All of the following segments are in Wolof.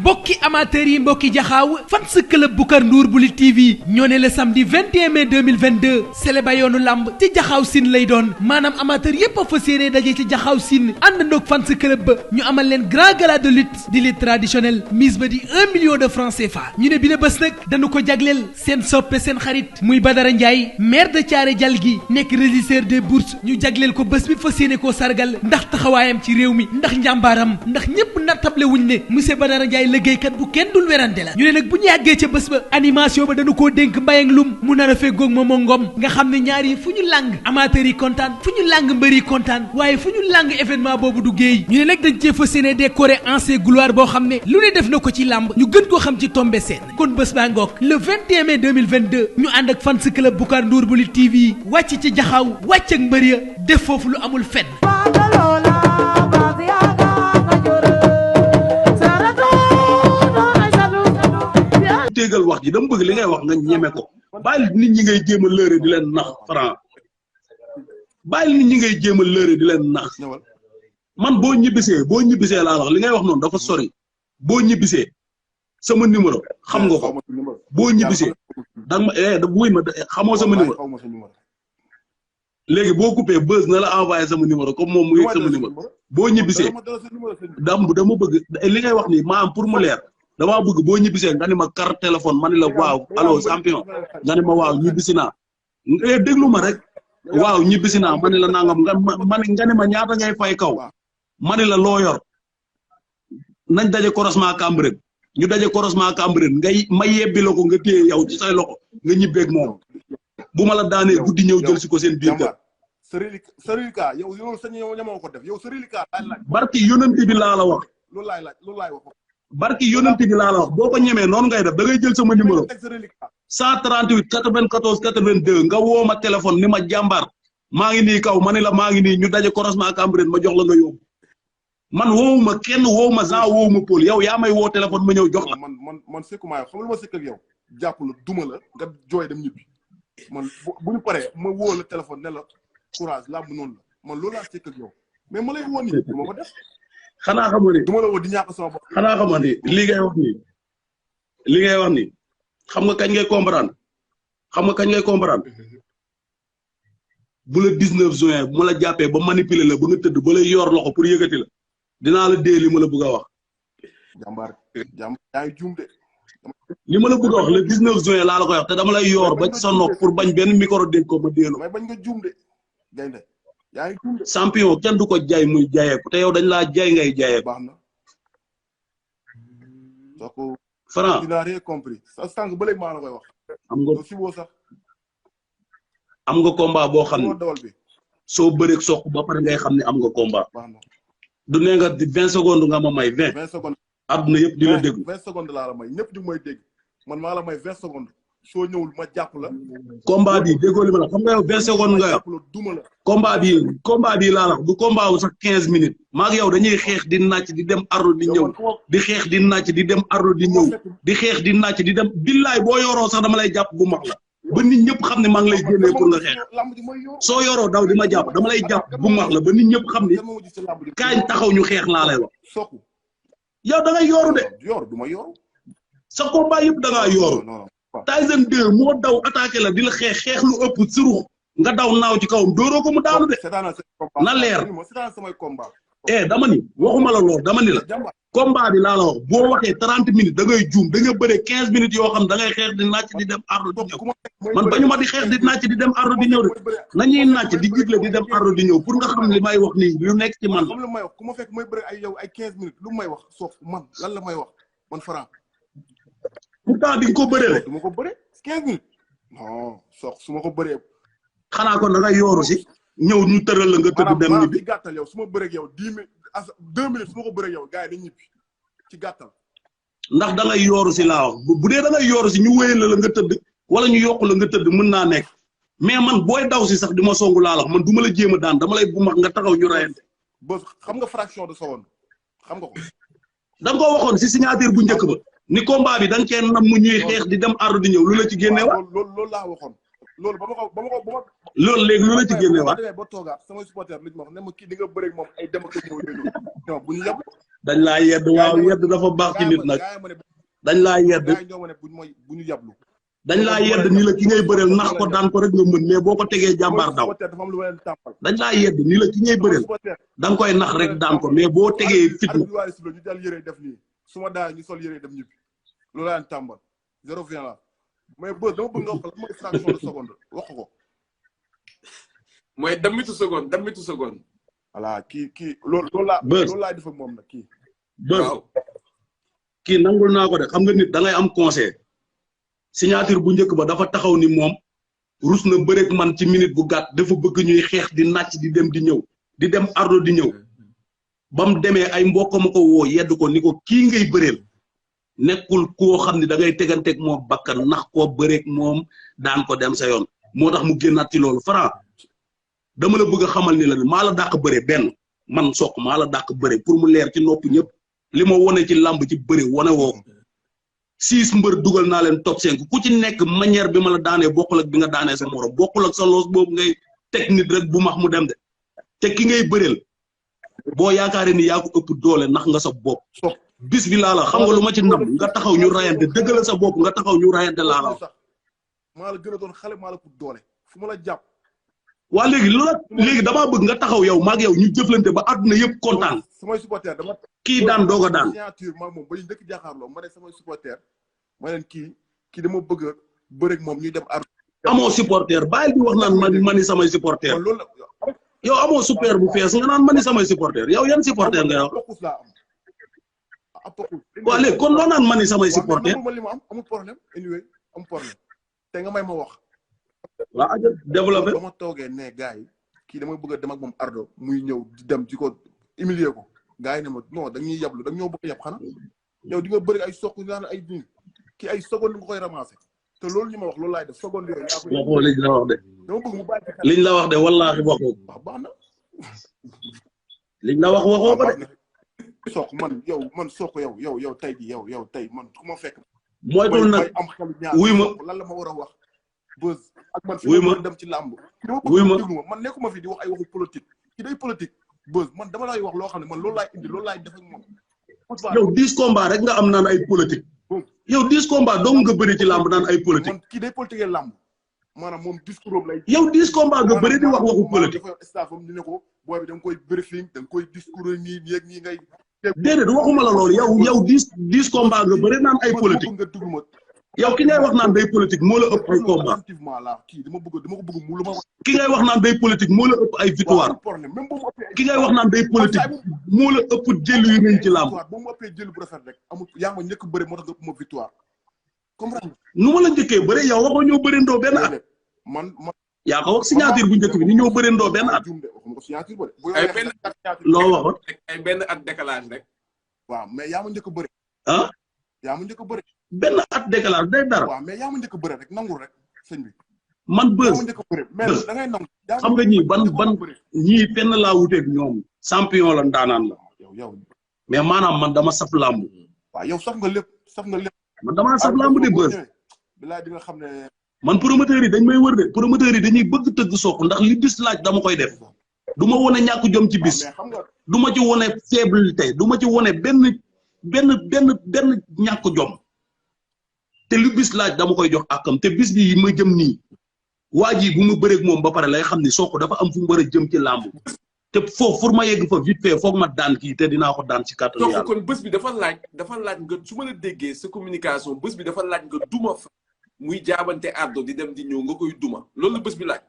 mbokki amateur yi mbokki jaxaaw fans club Boucar Ndour bu Lutte TV ñoo ne le samedi 21 mai 2022 sele ba yoonu lamb ci jaxaaw sin lay doon maanaam amateur yépp a fas yéene daje ci jaxaaw sin àndandoog fans club ba ñu amal leen grand gala de lutte di lutte traditionnelle mise ba di 1 million de francs CFA ñu ne bi la bés nag dañu ko jagleel seen soppe seen xarit muy Badara Ndiaye maire de Thiaré Dialgui nekk régisseur des bourses ñu jagleel ko bés bi fas yéene koo sargal ndax taxawaayam ci réew mi ndax njàmbaaram ndax ñépp nattable wuñ ne monsieur Badara Ndiaye liggéeykat bu kenn dul werante la ñu ne nag bu ñu yàggee ca bés ba animation ba dañu koo dénk mbayang lum mu nar a feggoog Momo Ngom nga xam ne ñaar yi fu ñu làng amateurs yi kontaan fu ñu làng mbër yi kontaan waaye fu ñu làng événement boobu du géey ñu ne nag dañ cee fas yéene décoré ancien gloire boo xam ne lu ne def na ko ci làmb ñu gën koo xam ci tombé seen kon bés baa ngoog le 21 mai 2022 ñu ànd ak fans club Boucar Ndour bu Lutte TV wàcc ci jaxaaw wàcc ak mbër ya def foofu lu amul fenn. téegal wax ji dama bëgg li ngay wax nga ñeme ko bàyyi nit ñi ngay jéem a lëre di leen nax Franc bàyyi nit ñi ngay jéem a lëre di leen nax man boo ñibbisee laa wax li ngay wax noonu dafa sori boo ñibbisee sama numéro xam nga ko boo ñibbisee danga ma wuy ma xamoo sama numéro léegi boo coupé buzz na la envoyé sama numéro comme moom mu yëg sama numéro boo ñibbisee dama bëgg li ngay wax nii maanaam pour mu leer damaa bëgg boo ñibbisee nga ni ma carte téléphone ma ni la waaw allo champion nga ni ma waaw ñibbisi naa déglu ma rek waaw ñibbisi naa ma ni la nangam nga ni ma ñaata ngay fay kaw ma ni la loo yor nañ daje croisement Cambérène ñu daje croisement Cambérène ngay ma yebbi la ko nga téye yow ci say loxo nga ñibbeeg moom bu ma la daanee guddi ñëw jël si ko seen biir kër. Serigne yow loolu sañ ñamoo ko def yow Serigne Ka barki yonent bi laa la wax. loolu laay wax. barki yonent bi laa la wax boo ko ñemee noonu ngay def da ngay jël sama numéro 138 94 82 nga woo ma téléphone ni ma jàmbaar maa ngi nii kaw ma ni la maa ngi nii ñu daje croisement Cambérène ma jox la nga yóbbu man woowuma kenn woowuma Jean woowuma Paul yow yaa may woo téléphone ma ñëw jox la. man sekkumaa yow xam nga lu ma sekk ak yow jàpp la duma la nga jooy dem ñibbi man bu ñu paree ma woo la téléphone ne la courage laa bu noonu la man loolu laa sekk ak yow mais ma lay woo nii du ma ko def. xanaa xamoo ni du ma la woo di ñàkk sama bopp. xanaa xamoo ni li ngay wax nii xam nga kañ ngay comprendre bu la 19 juin bu ma la jàppee ba manipuler la ba nga tëdd ba lay yor loxo pour yëkkati la dinaa la dee li ma la bëgg a wax. jàmbaar yaa ngi juum de. li ma la bëgg a wax le 19 juin laa la koy wax te dama lay yor ba ci sa nopp pour bañ benn micro dégg ko ma dee la. may bañ nga juum de gaynde yaa ngi juum de. champion kenn du ko jaay muy jaayeeku te yow dañ laa jaay ngay jaayeeku. baax na. donc. Franc tu n'as rien compris sa sànq ba léegi maa la koy wax. am nga combat boo xam ne soo bëreeg soq ba pare ngay xam ne am nga combat. du ne nga 20 secondes nga ma may 20. 20 secondes. àdduna yëpp di la déglu 20 secondes laa la may ñëpp di may dégg man maa la may 20 secondes soo ñëwul ma jàpp la. combat bi déggoo li ma la xam nga yow 20 secondes nga yor. combat bi laa la du combat wu sax 15 minutes. maa ngi yow dañuy xeex di nàcc di dem ardo di ñëw di xeex di nàcc di dem ardo di ñëw di xeex di nàcc di dem billaay boo yoroo sax dama lay jàpp bu mag la ba nit ñëpp xam ne maa ngi lay génnee pour nga xeex soo yoroo daw di ma jàpp dama lay jàpp bu mag la ba nit ñëpp xam ne kaañ taxaw ñu xeex laa lay wax. yow da ngay yooru de. du ma yooru. sa combat yëpp da ngaa yooru. Tyson 2 moo daw attaqué la di la xeex lu ëpp surux nga daw naaw ci kawam dóoroo ko mu daanu de. na leer. dama ni waxuma la lool dama ni la. combat bi laa la wax boo waxee 30 minutes da ngay juum da nga bëre 15 minutes yoo xam da ngay xeex di nàcc di dem ardo di ñëw man bañu ma di xeex di nàcc di dem ardo di ñëw de nañuy nàcc di jiitle di dem ardo di ñëw pour nga xam li may wax nii lu nekk ci man. xam lu may wax ku ma fekk may bëre ay yow ay 15 minutes lu may wax soof man lan la may wax man Franc. pourtant di nga ko bëree rek. du ma ko bëree 15 minutes non soof su ma ko bëree. xanaa kon da ngay yooru si ñëw ñu tëral la nga tëdd dem ñibbi. ci gàttal yow su ma bëree ak yow 10 minutes 2 minutes su ma ko bëree ak yow gars yi dañ ñibbi ci gàttal. ndax da ngay yooru si laa wax bu dee da ngay yooru si ñu wéyal la nga tëdd wala ñu yokk la nga tëdd mën naa nekk mais man booy daw si sax di ma songu laa wax man du ma la jéem a daan dama lay bu mag nga taxaw ñu rayante. ba xam nga fraction de seconde xam nga ko. da nga koo waxoon si signature bu njëkk ba ni combat bi da nga cee nam mu ñuy xeex di dem ardu di ñëw lu la ci génne wa loolu laa waxoon loolu ba ma ko loolu léegi lu la ci génne wa ba toogaat samay supporter li ñu ma wax ne ma kii di nga bëre ak moom ay dem ak ñëw yooyu non bu ñu yeb dañ laa yedd waaw yedd dafa baax ci nit nag dañ laa yedd ñoo ma ne bu ñu yeblu dañ laa yedd ni la ki ngay bëreel nax ko daan ko rek nga mën mais boo ko tegee jàmbaar daw dañ laa yedd ni la ki ngay bëreel da nga koy nax rek daan ko mais boo tegee fit ñu dal yëre def nii su ma daa ñu sol yëre def ñibbi loolu laa leen tàmbal zéro vient là mais bës dama bëgg nga wax la mooy fraction de seconde wax ko mooy damitu seconde voilà kii loolu laa def ak moom nag kii bës kii nangul naa ko de xam nga nit da ngay am conseil signature bu njëkk ba dafa taxaw ni moom rus na bëreeg man ci minute bu gàtt dafa bëgg ñuy xeex di nàcc di dem di ñëw di dem ardo di ñëw ba mu demee ay mbokkam ko woo yedd ko ni ko kii ngay bëreel nekkul koo xam ne da ngay teganteeg moom bakkan nax koo bëreeg moom daan ko dem sa yoon moo tax mu génnaat ci loolu Franc dama la bëgg a xamal ni la maa la dàq bëre benn man Sokh maa la dàq bëre pour mu leer ci nopp ñëpp li ma wone ci làmb ci bëre wane woo 6 mbër dugal naa leen top 5 ku ci nekk manière bi ma la daanee bokkul ak bi nga daanee sa morom bokkul ak sa loos boobu ngay teg nit rek bu max mu dem de te ki ngay bëreel boo yaakaaree ni yaa ko ëpp doole nax nga sa bopp bis bi laa la xam nga lu ma ci nam nga taxaw ñu rayante dëggale sa bopp nga taxaw ñu rayante laa la maa la gën a doon xale maa la ëpp doole fu ma la jàpp waa léegi léegi damaa bëgg nga taxaw yow maag yow ñu jëflante ba àdduna yëpp kontaan samay supporter dama kii daan doog a daan signature maag moom ba ñu dëkk jàkkaarloo ma ne samay supporter ma leen kii dama bëgg a bëre ak moom ñuy dem ar amoo supporter bàyyil di wax naan mani samay supporter loolu yow amoo super bu fees nga naan mani samay supporter yow yan supporter nga yow waa léegi kon loo naan mani samay supporter li ma am amul problème anyway amul problème te nga may ma wax waa aja développé ba ma toogee ne gars yi kii dama bëgg a dem ak moom ardo muy ñëw di dem di ko humilier ko gars yi ne ma non dañuy yablu dañ ñoo bëgg a yab xanaa yow di nga bëri ay soq naan ay dund kii ay seconde nga koy ramasser te loolu li ma wax loolu laay def seconde yooyu waxoo liñ la wax de dama bëgg mu bàyyi liñ la wax de wallaahi waxoo wax baax na liñ la wax waxoo ko de soq man soq yow tey ji yow tey man ku ma fekk moytul nag am xelu ñaar wuy ma lan la ma war a wax buzz ak man wuy ma dem ci làmb wuy ma man nekkuma fi di wax ay waxu politique ki day politique buzz man dama lay wax loo xam ne man loolu laay indi loolu laay def ak moom yow 10 combats rek nga am naan ay politique yow 10 combats dong nga bëri ci làmb naan ay politique man kii day politique làmb maanaam moom discours am lay yow 10 combats nga bëri di wax waxu politique dafa staff am ñu ne ko booy bi da nga koy briefing da nga koy discours nii nii ngay déedéet waxuma la loolu yow 10 combats nga bëri naan ay politique nga dugg ma yow ki ngay wax naan day politique moo la ëpp ay combat kii dama ko bëgg mu lu ma wax ki ngay wax naan day politique moo la ëpp ay victoire ki ngay wax naan day politique moo la ëpp jël yu nañ ci làmb ba mu ëppee jël bu rafet rek amul yaa ma njëkk bëre moo tax nga ëpp ma victoire comprendre nu ma la njëkkee bëre yow waxoo ñoo bëre ndoo benn at man yaa ko wax signature bu njëkk bi ni ñoo bëre ndoo benn at loo waxoon ay benn at décalage rek waaw mais yaa ma njëkk bëre ah yaa ma njëkk bëre benn at décalage day dara waaw mais yaa ma njëkk bëre rek nangul rek sëñ bi man bës mais da ngay nangu xam nga ñii ban ñii fenn laa wuteeg ñoom champion la ndaanaan la yow mais maanaam man dama saf làmb waaw yow saf nga lépp man damaa saf làmb de bës bilaay di nga xam ne man promoteurs yi dañ may wër de promoteurs yi dañuy bëgg tëgg Sokh ndax li bis laaj dama koy def du ma wone ñàkk jom ci bis du ma ci wone faiblité du ma ci wone benn ñàkk jom te lu bis laaj dama koy jox àkkam te bis bi ma jëm nii waa ji bu ma bëreeg moom ba pare lay xam ni Sokh dafa am fu mu war a jëm ci làmb te foofu pour ma yegg fa vite fait foog ma daan kii te dinaa ko daan ci kàttanu yàlla. kon bés bi dafa laaj nga su ma la déggee sa communication bés bi dafa laaj nga duma fa muy jaabante ardo di dem di ñëw nga koy duma loolu la bés bi laaj.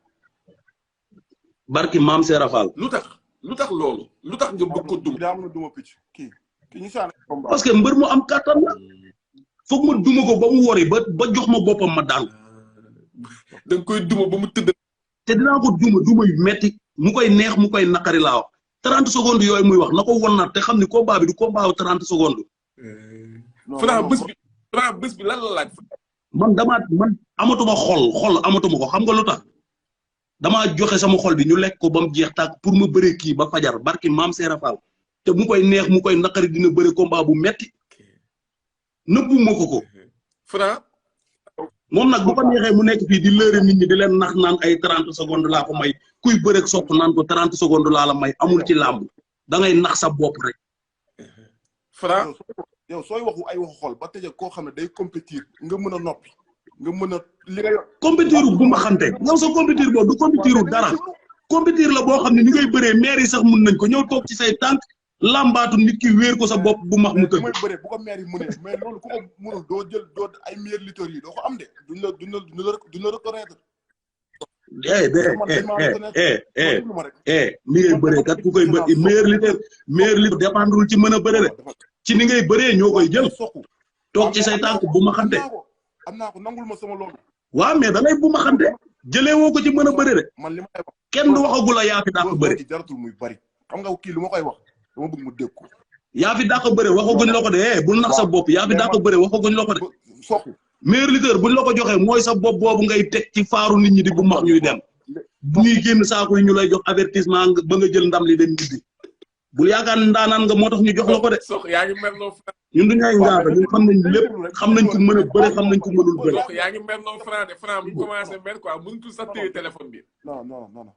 barki maam Serap Fall. lu tax loolu lu tax nga bëgg ko duma. parce que mbër mu am kàttan la. foog ma duma ko ba mu wori ba jox ma boppam ma daan. da nga koy duma ba mu tëdd. te dinaa ko duma yu metti mu koy neex mu koy naqari laa wax 30 secondes yooyu muy wax na ko won na te xam ni combat bi du combat wu 30 secondes. Franc bés bi lan la laaj. man amatuma xol amatuma ko xam nga lu tax damaa joxe sama xol bi ñu lekk ko ba mu jeex tàkk pour ma bëree kii ba fajar barki maam Serap Fall te mu koy neex mu koy naqari dina bëre combat bu metti nëbbu ma ko. Franc. moom nag bu ko neexee mu nekk fii di lëre nit ñi di leen nax naan ay 30 secondes laa ko may kuy bëreeg Sokh naan ko 30 secondes laa la may amul ci làmb da ngay nax sa bopp rek. Franc. yow sooy waxu ay waxu xol ba tëjee koo xam ne day compétir nga mën a noppi nga mën a li nga yor. compétir bu ma xante yow sa compétir boobu du compétir dara compétir la boo xam ne ni ngay bëree maire yi sax mun nañ ko ñëw toog ci say tànk lambaatu nit ki wéer ko sa bopp bu max mu tëdd. mooy bëree bu ko maire yi mënee mais loolu ku ko mënul doo jël doo ay meilleurs lutteurs yi doo ko am de duñ la reconnaître. ni ngay bëree kat ku koy bë meilleur lutteur dépendrul ci mën a bëre de ci ni ngay bëree ñoo koy jël toog ci say tànk bu ma xante am naa ko nangul ma sama loolu. waaw mais da ngay bu ma xante jëlee woo ko ci mën a bëre de man li ma koy wax kenn du waxagul a yaa fi dàq bëre ci jaratul muy bari xam nga kii lu ma koy wax dama bëgg mu dégg ko. yaa fi dàq bëre waxaguñ la ko de bul nax sa bopp yaa fi dàq bëre waxaguñ la ko de Sokh meilleur lutteur buñ la ko joxee mooy sa bopp boobu ngay teg ci faaru nit ñi di bu max ñuy dem bu ñuy génn saako yi ñu lay jox avertissement ba nga jël ndam li dem ñibbi bul yaakaar ndaanaan nga moo tax ñu jox la ko de. Sokh yaa ngi mer loo Franc. ñun du ñu ay ngaaka ñun xam nañ lépp xam nañ ko mën a bëre xam nañ ko mënul bëre. Sokh yaa ngi mer loo Franc de Franc bu ñu commencé mer quoi mënutul sax téye téléphone bi. non.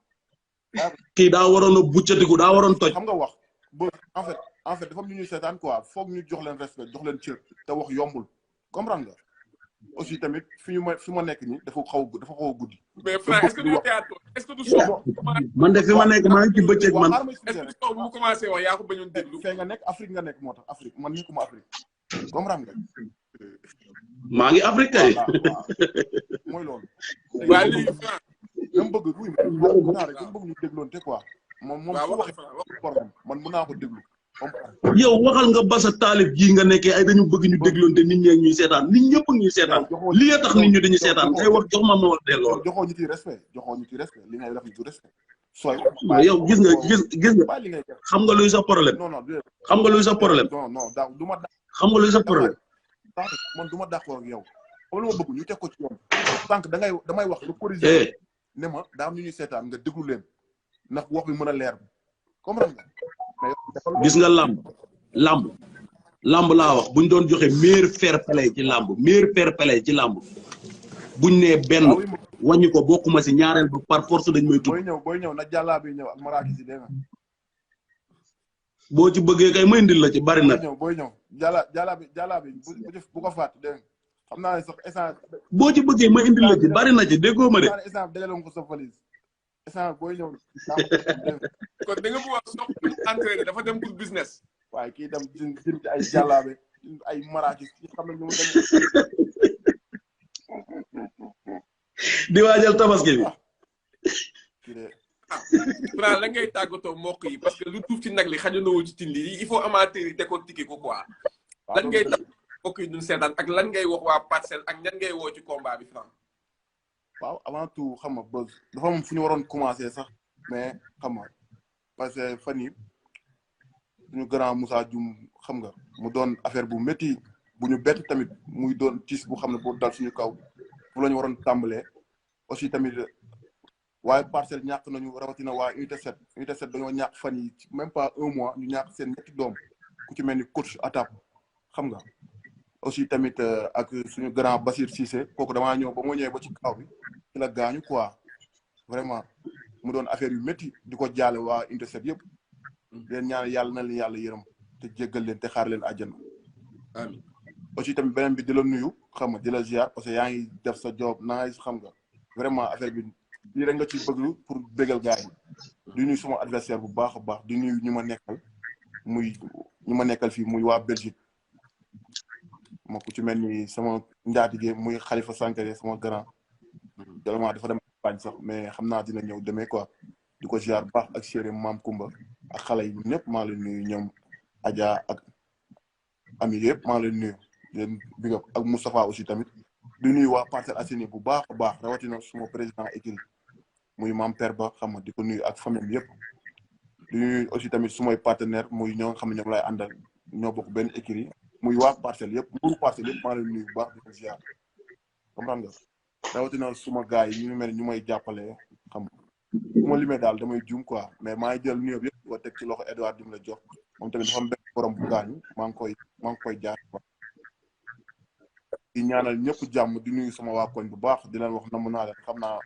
kii daa waroon a buccatiku daa waroon toj. xam nga wax ba en fait dafa am ñu ñuy seetaan quoi foog ñu jox leen respect jox leen cër te wax yombul comprendre nga aussi tamit fi ma nekk nii dafa xaw a guddi. mais Franc est-ce que du théâtre est-ce que du Sokh. man de fi ma nekk maa ngi ci bëccëg man. est-ce que Sokh bu mu commencé wax yaa ko bañoon déglu. fee nga nekk Afrique nga nekk moo tax Afrique man nekkuma Afrique comprendre nga. maa ngi Afrique kay. mooy loolu. waaye léegi Franc. dama bëgg ruuy ma rek dama bëgg ñu dégloonte quoi. moom su waxee problème man mën naa ko déglu. yow waxal nga basa taalib gii nga nekkee ay dañu bëgg ñu dégloonte nit ñi ak ñuy seetaan nit ñëpp ñuy seetaan li tax nit ñu dañuy seetaan ngay wax jox ma wax delloo. joxoo ñu ci respect li ngay def du respect. sooy yow gis nga xam nga luy sa problème. xam nga luy sa problème. non daaw du ma. xam nga luy sa problème. man du ma d'accord ak yow. xam lu ma bëgg ñu teg ko ci yoon. sànq damay wax lu corriger ne ma daa am ñu ñuy seetaan nga déglu leen ndax wax bi mën a leer comprendre nga. gis nga lamb laa wax buñ doon joxe meilleur fair play ci lamb buñ nee benn wàññi ko bokkuma si ñaareel ba par force dañ may tudd. booy ñëw na jàllaa bi ñëw ak maraakis yi dégg nga. boo ci bëggee kay may indil la ci bari na. booy ñëw jàllaa bi bu ko fàtt dégg nga xam naa ne sax essence. boo ci bëggee may indil la ci bari na ci déggoo ma de. essence dajale ko sa valise essence booy ñëw. kon da nga bëgg wax Sokh entraîné dafa dem pour business. waaye kii dem jënd ay jàllaabe ay maraakis yi xam nañ ñu mu dem. di waajal tabaski bi. Franc la ngay tàggatoo mbokk yi parce que lu tuuf ci nag li xajanowul ci tin li il faut amateur yi décortiquer ko quoi. lan ngay tax mbokk yi duñ seetaan ak lan ngay wax waa Parcelles ak ñan ngay woo ci combat bi Franc. waaw avant tout xam nga buzz dafa am fu ñu waroon commencer sax mais xam nga parce que fan yii suñu grand Moussa Dioum xam nga mu doon affaire bu métti bu ñu bett tamit muy doon tiis bu xam ne boo dal suñu kaw fu la ñu waroon tàmbalee aussi tamit waaye Parcelles ñàkk nañu rawatina waa unité 7 dañoo ñàkk fan yi même pas un mois ñu ñàkk seen ñetti doom ku ci mel ni coach Atap xam nga aussi tamit ak suñu grand Basir Cissé kooku damaa ñëw ba moo ñëwee ba ci kaw bi ci la gaañu quoi vraiment mu doon affaire yu métti di ko jaale waa unité 7 yëpp leen ñaan yàlla na leen yàlla yërëm te jéggal leen te xaar leen àjjana amiin aussi tamit beneen bi di la nuyu xam nga di la ziar parce que yaa ngi def sa job nice xam nga vraiment affaire bi lii rek nga ci bëgg pour bégal gars yi di nuyu suma adversaire bu baax a baax di nuyu ñu ma nekkal fii muy waa Belgique ma ku ci mel ni sama njaatige muy Khalifa Sankare sama grand vraiment dafa dem Espagne sax mais xam naa dina ñëw demee quoi di ko ziar bu baax ak chéri Maam Kumba ak xale yi ñëpp maa leen nuyu ñoom Adja ak ami yëpp maa leen nuyu leen big up ak Moustapha aussi tamit di nuyu waa Parcelles Assainies bu baax a baax rawatina suma président écurie muy Maam Père Ba xam nga di ko nuyu ak famille yëpp di nuyu aussi tamit sumay partenaire muy ñoo nga xam ne ñoom lay àndal ñoo bokk benn écurie muy waa Parcelles yëpp muru Parcelles yëpp maa leen nuyu bu baax di ko ziar comprendre nga rawatina suma gars yi ñu mel ñu may jàppale xam nga su ma limee daal damay juum quoi mais maa ngi jël nuyu yëpp di ko teg ci loxo Edouard di mu la jox moom tamit dafa am benn borom bu gaañu maa ngi koy jaar quoi di ñaanal ñëpp jàmm di nuyu sama waa koñ bu baax di leen wax namm naa leen xam naa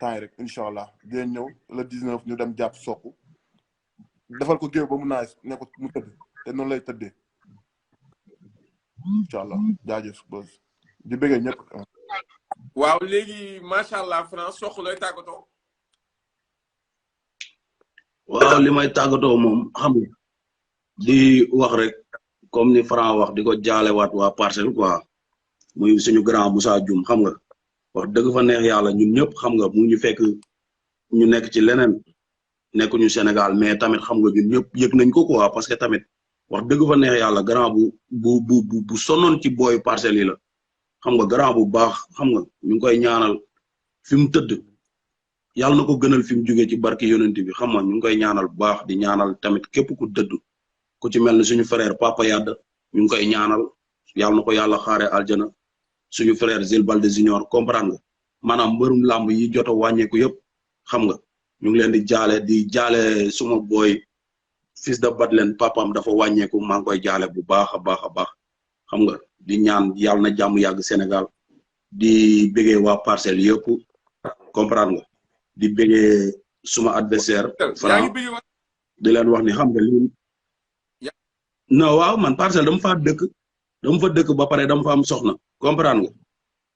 temps yi rek incha allah di leen ñëw le 19 ñu dem jàpp Sokku defal ko géew ba mu naaj ne ko mu tëdd te noonu lay tëddee incha allah jaajëf Beuz di bëggee ñëpp. waaw léegi macha allah France Sokku lay tàggatoo. waaw li may tàggatoo moom xam nga di wax rek comme ni Franc wax di ko jaalewaat waa Parcelles quoi muy suñu grand Moussa Dioum xam nga wax dëgg fa neex yàlla ñun ñëpp xam nga mu ñu fekk ñu nekk ci leneen nekkuñu Sénégal mais tamit xam nga ñun ñëpp yëg nañ ko quoi parce que tamit wax dëgg fa neex yàlla grand bu sonnoon ci booy Parcelles yi la xam nga grand bu baax xam nga ñu ngi koy ñaanal fi mu tëdd yàlla na ko gënal fi mu jógee ci barki yonent bi xam nga ñu ngi koy ñaanal bu baax di ñaanal tamit képp ku dëdd ku ci mel ni suñu frère Papa Yade ñu ngi koy ñaanal yàlla na ko yàlla xaare aljana suñu frère Zil Balde Junior comprendre nga maanaam mbërum làmb yi jot a wàññeeku yëpp xam nga ñu ngi leen di jaale suma booy fils de Badlen papam dafa wàññeeku maa ngi koy jaale bu baax a baax a baax xam nga di ñaan yàlla na jàmm yàgg Sénégal di bëggee waa Parcelles yëpp comprendre nga di bëggee suma adversaire Franc di leen wax ni xam nga lii non waaw man Parcelles dama fa dëkk ba pare dama fa am soxna comprendre nga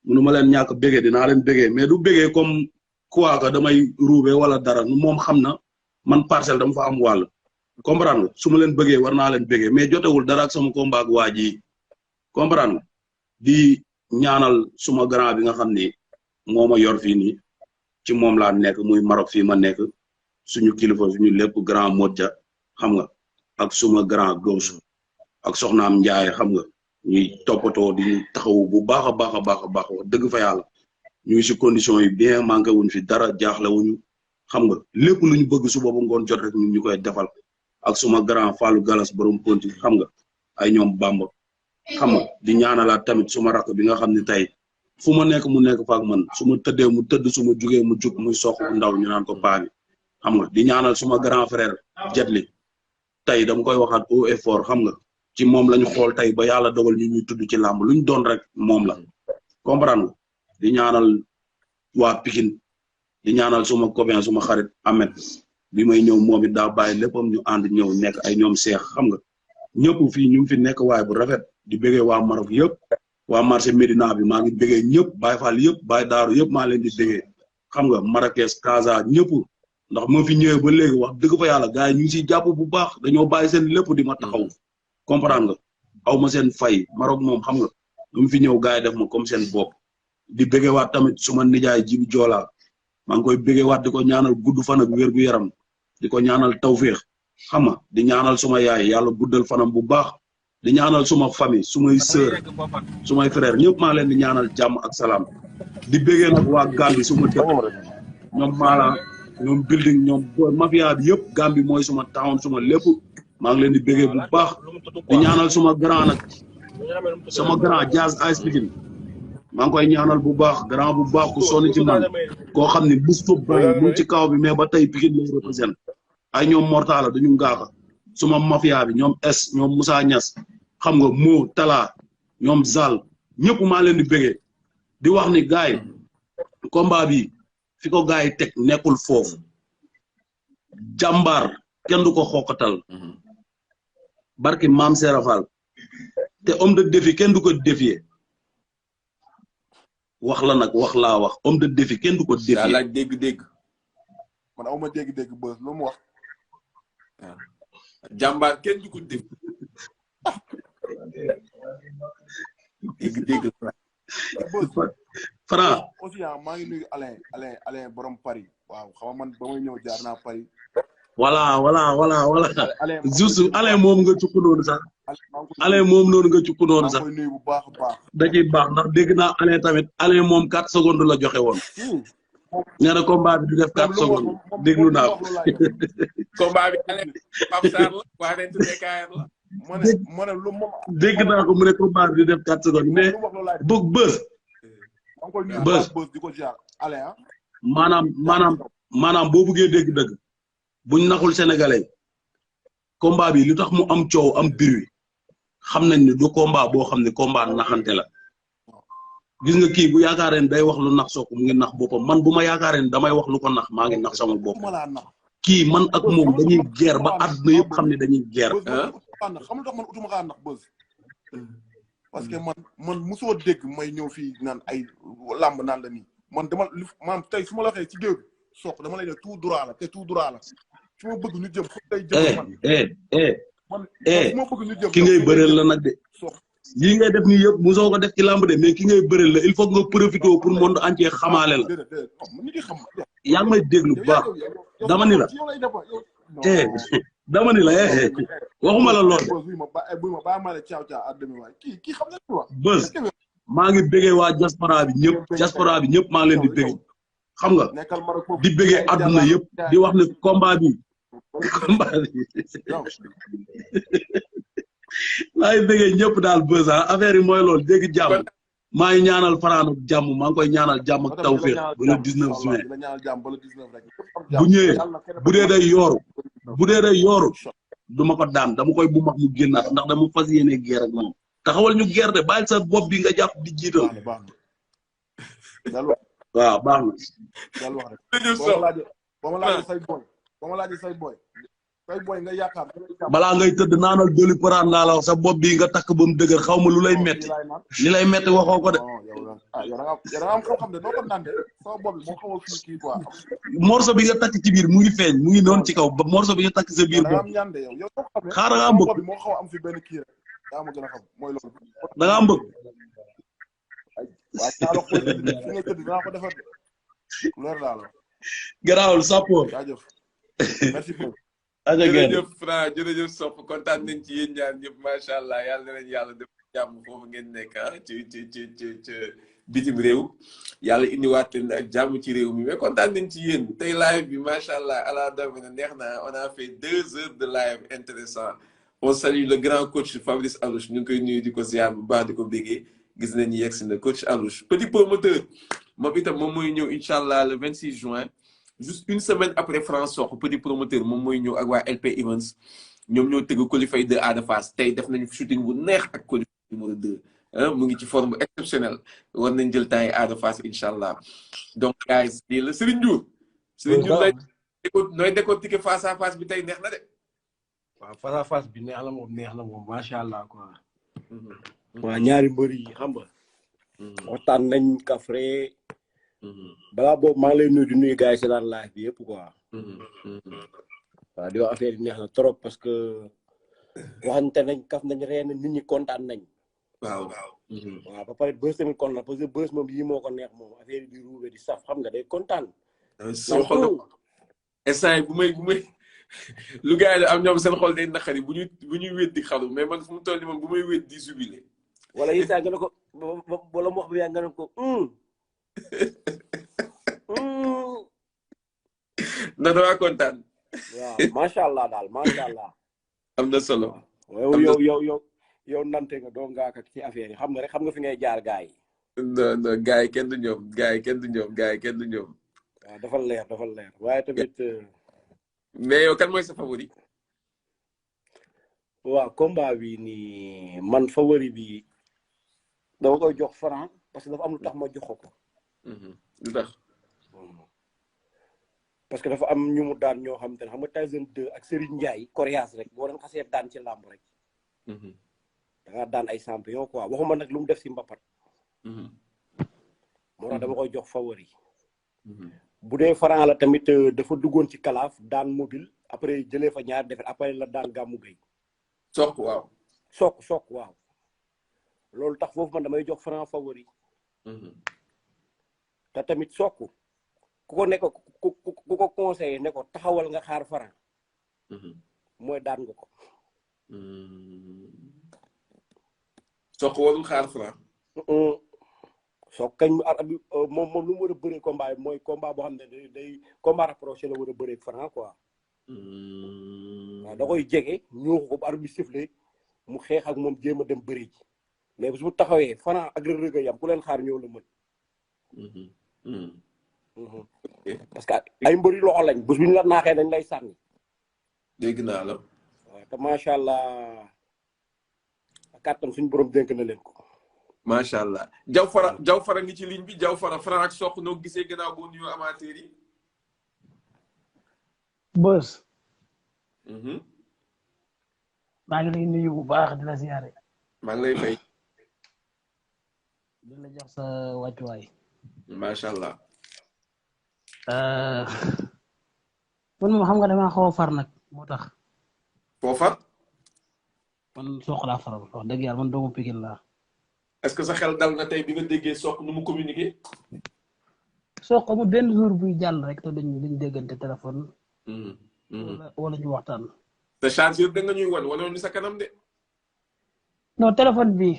mënuma leen ñàkk bëggee dinaa leen bëggee mais du bëggee comme quoi que damay ruube wala dara moom xam na man Parcelles dama fa am wàll comprendre nga su ma leen bëggee war naa leen bëggee mais jotewul dara ak sama combat ak waa ji comprendre nga di ñaanal suma grand bi nga xam ni moo ma yor fii nii ci moom laa nekk muy Maroc fii ma nekk suñu kilifa suñu lépp grand Modja xam nga ak suma grand gauche ak soxnaam Njaay xam nga ñuy toppatoo di taxaw bu baax a baax a baax a baax wax dëgg fa yàlla ñu ngi si condition yi bien manqué wuñ fi dara jaaxle wuñu xam nga lépp lu ñu bëgg suba ba ngoon jot rek ñu koy defal ak suma grand Fallou Galas borom ponti xam nga ay ñoom Bamba xam nga di ñaanalaat tamit suma rakk bi nga xam ne tey fu ma nekk mu nekk faak man su ma tëddee mu tëdd su ma jugee mu jug muy sox ndaw ñu naan ko paagi xam nga di ñaanal suma grand frère Jetli tey dama koy waxaat haut et fort xam nga ci moom lañu xool tey ba yàlla dogal ñu ñuy tudd ci làmb lu ñu doon rek moom la comprendre nga di ñaanal waa Pikine di ñaanal suma copain suma xarit Ahmed bi may ñëw moom it daa bàyyi léppam ñu ànd ñëw nekk ay ñoom seex xam nga ñëpp fii ñu fi nekk waaye bu rafet di bëggee waa Maroc yëpp waa marché Médina bi maa ngi bëggee ñëpp Baye Fall yëpp Baye Daaru yëpp maa leen di bëggee xam nga Marrakech Casa ñëpp ndax moo fi ñëwee ba léegi wax dëgg fa yàlla gars yi ñu ngi siy jàpp bu baax dañoo bàyyi seen lépp di ma taxaw comprendre nga aw ma seen fay Maroc moom xam nga lu mu fi ñëw gars yi def ma comme seen bopp di bëggewaat tamit suma nijaay Jibi Joola maa ngi koy bëggewaat di ko ñaanal gudd fan ak wér gu yaram di ko ñaanal tawféex xam nga di ñaanal suma yaay yàlla guddal fanam bu baax di ñaanal suma famille sumay sœur sumay frère ñëpp maa leen di ñaanal jàmm ak salaam di bëggee nag waa Gambie suma dëkk ñoom Mala ñoom building ñoom mafia bi yëpp Gambie mooy suma town suma lépp maa ngi leen di bëggee bu baax di ñaanal suma grand nag sama grand Jazz Ice Pikine maa ngi koy ñaanal bu baax grand bu baax ku sonn ci man koo xam ne bus foofu bay mu ngi ci kaw bi mais ba tey Pikine lay représente ay ñoom Mortala dañu ngaaxa suma mafia bi ñoom S ñoom Moussa Niass xam nga Mo Tala ñoom Zal ñëpp maa leen di bëggee di wax ni gars yi combat bi fi ko gars yi teg nekkul foofu jàmbaar kenn du ko xookatal barki maam Serafal te homme de défi kenn du ko défier wax la nag wax laa wax homme de défi kenn du ko défier. daa laaj dégg-dégg. man aw ma dégg-dégg Beuz lu mu wax. waaw jàmbaar kenn du ko défi. dégg-dégg. Franc aussi maa ngi nuyu Alain borom Paris waaw xam nga man ba may ñëw jaar naa Paris. voilà juste Alain moom nga cukk noonu sax Alain moom noonu nga cukk noonu sax nuyu bu baax a baax da ciy baax ndax dégg naa Alain tamit Alain moom 4 secondes la joxe woon nee na combat bi du def 4 secondes déglu naa ko combat bi Alain Pape Sarr la waa ren tuddee kaayam la mu ne lu moom dégg naa ko mu ne combat bi du def 4 secondes mais bëgg Beuz di ko jaar Alain maanaam boo buggee dégg-dëgg buñ naxul sénégalais combat bi lu tax mu am coow am bruit xam nañ ne du combat boo xam ne combat naxante la gis nga kii bu yaakaaree ne day wax lu nax Sokh mu ngi nax boppam man bu ma yaakaaree ne damay wax lu ko nax maa ngi nax sama bopp kii man ak moom dañuy guerre ba àdduna yëpp xam ne dañuy guerre. xam nga man utuma kaa nax bës parce que man mosoo dégg may ñëw fii naan ay làmb naan la nii man dama maanaam tey su ma la waxee ci géew bi Sokh dama lay ne tout droit la te tout droit la su ma bëgg ñu jëm fu tey jëm man su ma bëgg ñu jëm ki ngay bëreel la nag de lii ngay def nii yëpp mosoo ko def ci làmb de mais ki ngay bëreel la il faut nga profité pour monde entier xamaale la yaa ngi may déglu bu baax dama ni la dama ni la waxuma la lool bës maa ngi bëggee waa diaspora bi ñëpp maa ngi leen di bëggee xam nga di bëggee àdduna yëpp di wax ne combat bi maa ngi bëggee ñëpp daal bës affaire yi mooy loolu dégg jàmm maa ngi ñaanal Franc ak jàmm maa ngi koy ñaanal jàmm ak tawfeex ba le 19 juin bu ñëwee bu dee day yooru du ma ko daan dama koy bu max mu génnaat ndax dama fas yéene guerre ak moom taxawal ñu guerre de bàyyi sa bopp bi nga jàpp di jiital waaw baax na balaa ngay tëdd naanal doli paraan laa la wax sa bopp bi nga takk ba mu dëgër xaw ma lu lay metti li lay metti waxoo ko de morso bi nga takk ci biir mu ngi feeñ mu ngi noonu ci kaw ba morso bi nga takk sa biir bopp xaaral nga mbëgg da ngaa mbëgg garaawul sappoor jërëjëf Franc jërëjëf Sokh kontaan nañ ci yéen ñaar ñëpp macha allah yàlla na leen yàlla def jàmm foofu ngeen nekk ci bitim réew yàlla indiwaat leen ak jàmm ci réew mi mais kontaan nañ ci yéen tey live bi macha allah ala doom na neex na on a fait 2 heures de live intéressant on salue le grand coach Fabrice Alouche ñu ngi koy nuyu di ko ziar bu baax di ko bégee gis nañu yegg si na coach Alouche petit promoteur moom itam moom mooy ñëw incha allah le 26 juin. juste une semaine après Franc Sokh petit promoteur moom mooy ñëw ak waa LP Events ñoom ñoo tëgg qualifié de Ada Fass tey def nañu shooting bu neex ak qualifié numéro 2 mu ngi ci forme exceptionnelle war nañ jël temps yi Ada Fass incha allah donc guys lii la Serigne Ndiour nooy décortiquer face à face bi tey neex na de waaw face à face bi neex na moom macha allah quoi waa ñaari mbër yi xam nga waxtaan nañ kafre balaa boobu maa ngi lay nuyu di nuyu gars yi si daan live bi yëpp quoi. waaw di wax affaire yi neex na trop parce que waxante nañ kaf nañ reen nit ñi kontaan nañ. waaw. waaw ba pare bës tamit kontaan parce que bës moom yii moo ko neex moom affaire yi di ruube di saf xam nga day kontaan. seen xol instant yi bu may lu gars yi am ñoom seen xol day naqari bu ñuy wéet di xaru mais man fu mu toll nii moom bu may wéet di jubilé. wala yi saa nga ne ko wala mu wax bi yaa nga ne ko. na dama kontaan. waaw macha allah daal macha allah. am na solo. yow nante nga doo ngaa ak ci affaire yi xam nga rek xam nga fi ngay jaar gars yi. non gars yi kenn du ñoom gars yi kenn du ñoom. waaw dafa leer waaye tamit. mais yow kan mooy sa favori. waaw combat bi nii man favori bi dama koy jox Franc parce que dafa am lu tax ma jox ko. lu tax. parce que dafa am ñu mu daan ñoo xam te ne xam nga Tyson 2 ak Serigne Ndiaye Coriace rek boo doon xasee daan ci làmb rek. da ngaa daan ay champion quoi waxuma nag lu mu def si mbapat. moo tax dama koy jox favori. bu dee Franc la tamit dafa duggoon ci kalaaf daan mobile après jëlee fa ñaar defet après la daan gàmmu gay. Sokh waaw. Sokh waaw. loolu tax foofu man damay jox Franc favori. te tamit Sokh ku ko nekk ku ko conseillé ne ko taxawal nga xaar Franc. mooy daan nga ko. Sokh warul xaar Franc. Sokh kañ moom lu mu war a bëree combat bi mooy combat boo xam ne day combat rapproché la war a bëree Franc quoi. waaw da koy jege ñuuxu ko ba arbitre bi sifflé mu xeex ak moom jéem a dem bëri ji mais bu mu taxawee Franc ak Reug Reug yam ku leen xaar ñëw la mën. parce que ay mbëri loxo lañ bés bu ñu la naaxee dañ lay sànni. dégg naa la. waaw te macha allah kàttan suñu borom dénk na leen ko. macha allah jaw fara ngi ci ligne bi jaw fara Franc ak Sokh noo gisee gannaaw boo nuyoo amateur yi. Beuz. maa ngi lay nuyu bu baax di la ziare. maa ngi lay fay. di la jox sa wàccuwaay. macha allah. man moom xam nga damaa xaw a far nag moo tax. foo far. man Sokh laa faral wax dëgg yàlla man doomu Pikine laa. est-ce que sa xel dal na tey bi nga déggee Sokh nu mu communiqué. Sokh amul benn jour buy jàll rek te duñ déggante téléphone. wala ñu waxtaan. te chargeur da nga ñuy wan wala ñu sa kanam de. non téléphone bi.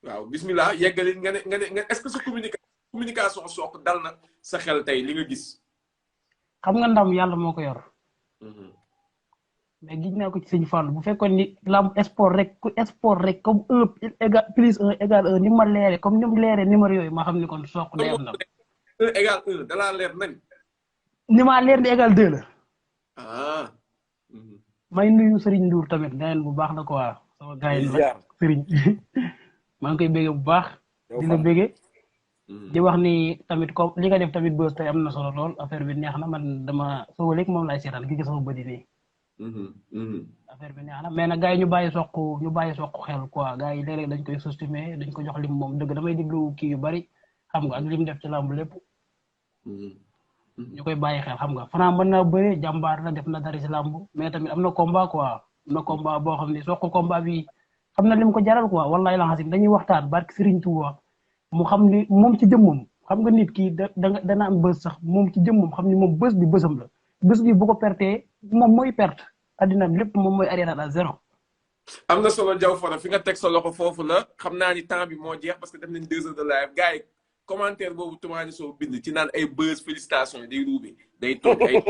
waaw bismillah yeggali nga ne est-ce que sa communication Sokh dal na sa xel tey li nga gis. xam nga ndam yàlla moo ko yor. mais gis naa ko ci sëñ Fall bu fekkoon ni lamb sport rek comme 1 égal plus 1 égal 1 ni ma leere comme ni mu leere numéro yooyu ma xam ni kon Sokh day am ndam. 1 égal 1 da laa leer nañ. ni ma leer ni égal 2 la. ah. may nuyu Serigne Ndour tamit gaayen bu baax la quoi. sama gaayen la Serigne maa ngi koy béggee bu baax. di la béggee. di wax ni tamit comme li nga def tamit Beuz tey am na solo lool affaire bi neex na man dama soo léegi moom laay seetaan gis sama bëri nii. affaire bi neex na mais nag gars yi ñu bàyyi Sokh xel quoi gars yi léeg-léeg dañ koy sous-estimer dañ ko jox lim moom dëgg damay déglu kii yu bari xam nga ak lim def ci làmb lépp. ñu koy bàyyi xel xam nga Franc mën naa bëre jàmbaar la def na dara ci làmb mais tamit am na combat quoi am na combat boo xam ne Sokh combat bi xam na lim ko jaral quoi wallahi la xasim dañuy waxtaan barke Serigne Touba mu xam ni moom ci jëmmam xam nga nit ki dana am bës sax moom ci jëmmam xam ni moom bës bi bësam la bës bi bu ko pertee moom mooy perte addina lépp moom mooy arrière à zéro. am na solo Diaw Fara fi nga teg sa loxo foofu la xam naa ni temps bi moo jeex parce que def nañ 2 heures de live gars yi commentaire boobu Toumani Sow bind ci naan ay Beuz félicitations day ruube day toog ay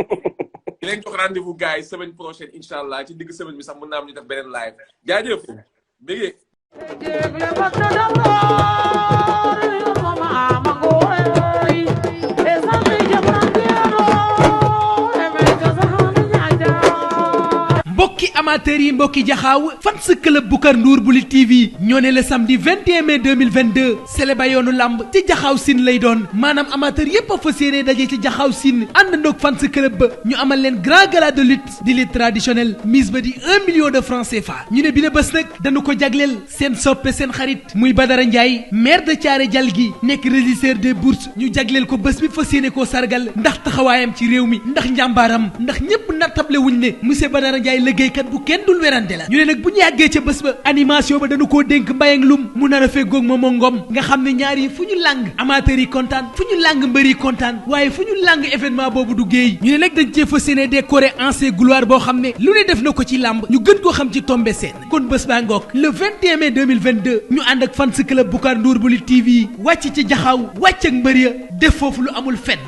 di leen jox rendez-vous gars yi semaine prochaine incha allah ci digg semaine bi sax mën naa am ñu def beneen live jaajëf bégee mbokki amateurs yi mbokki jaxaaw fans club Boucar Ndour bu Lutte TV ñoo ne le samedi 21 mai 2022 sele ba yoonu lamb ci jaxaaw siin lay doon maanaam amateur yépp a fas yéene daje ci jaxaaw siin ànd ndoog fans club ba ñu amal leen grand gala de lutte di lutte traditionnelle mise ba di 1 million de francs CFA ñu ne bi la bés nag dañu ko jagleel seen soppe seen xarit muy Badara Ndiaye maire de Thiaré Dialgui nekk régisseur des bourses ñu jagleel ko bés bi fas yéene koo sargal ndax taxawaayam ci réew mi ndax njàmbaaram ndax ñépp nattable wuñ ne monsieur Badara Ndiaye liggéeykat bu kenn dul werante la ñu ne nag bu ñu yàggee ca bés ba animation ba dañu koo dénk Mbayang Loum mu nar a feggoog Momo Ngom nga xam ne ñaar yi fu ñu làng amateurs yi kontaan fu ñu làng mbër yi kontaan waaye fu ñu làng événement boobu du géey ñu ne nag dañ cee fas yéene décoré ancien gloire boo xam ne lu ne def na ko ci làmb ñu gën koo xam ci tombé seen kon bés baa ngoog le 21 mai 2022 ñu ànd ak fans club Boucar Ndour bu Lutte TV wàcc ci jaxaaw wàcc ak mbër ya def foofu lu amul fenn